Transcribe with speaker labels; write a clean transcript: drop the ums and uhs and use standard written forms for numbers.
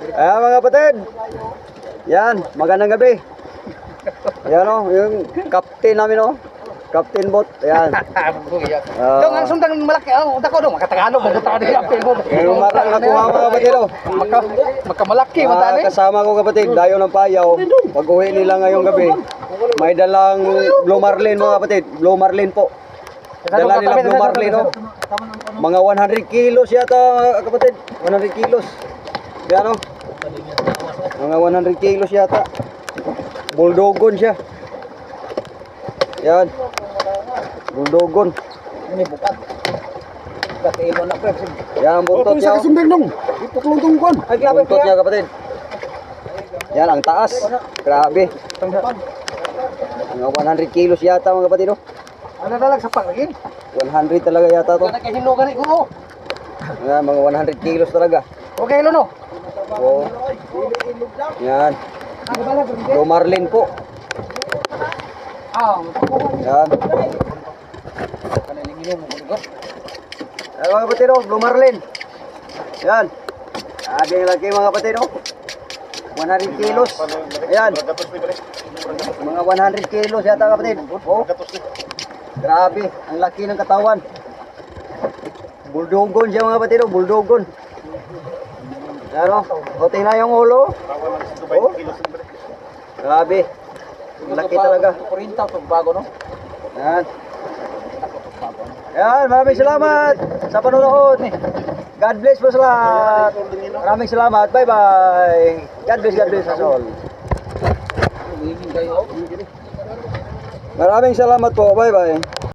Speaker 1: Ayan mga kapatid. Yan, magandang gabi. Yan o, yung captain namin o. Captain Bot, ayan.
Speaker 2: Dong, ang sundang malaki, dako dong, makatagalog, magkatawa din apel mo.
Speaker 1: Yung matang nakuha mga kapatid o.
Speaker 2: Magkamalaki, matali.
Speaker 1: Kasama ko kapatid, dayo ng payaw. Pag uwi nila ngayong gabi, may dalang Blue Marlin mga kapatid. Blue Marlin po. Dala nila Blue Marlin o. Mga 100 kilos yata mga kapatid. 100 kilos. Yan o. Mga 100 kilos yata. Bulldogon siya. Yan. Bulldogon.
Speaker 2: Ini bukat. Katiilo na pre.
Speaker 1: Yan ang buntot niya.
Speaker 3: Sa sundang dong. Ipaklutong kuan.
Speaker 1: Buntot niya kapatid. Yan ang taas. Grabe. Mga 100 kilos yata mga kapatid.
Speaker 2: Ano dalag sa pagiging?
Speaker 1: 100 talaga yata to.
Speaker 2: Kana kay hinlo gani ko.
Speaker 1: Yan, mga 100 kilos talaga.
Speaker 2: Okay lo no.
Speaker 1: Oo. Yan. Blue Marlin po. Yan. Yan mga kapatid, Blue Marlin. Yan. Sabi ng laki mga kapatid, 100 kilos. Ayan. Mga 100 kilos yata kapatid. Oh. Grabe, ang laki ng katawan. Bulldogon siya mga kapatid, bulldogon. Yan o, tingnan yung ulo. Oh. Grabe. Ang laki talaga.
Speaker 2: 40 to bago no.
Speaker 1: Yan. Yan, maraming salamat sa panonood. God bless po sa lahat. Maraming salamat. Bye-bye. God bless us all. Maraming salamat po. Bye-bye.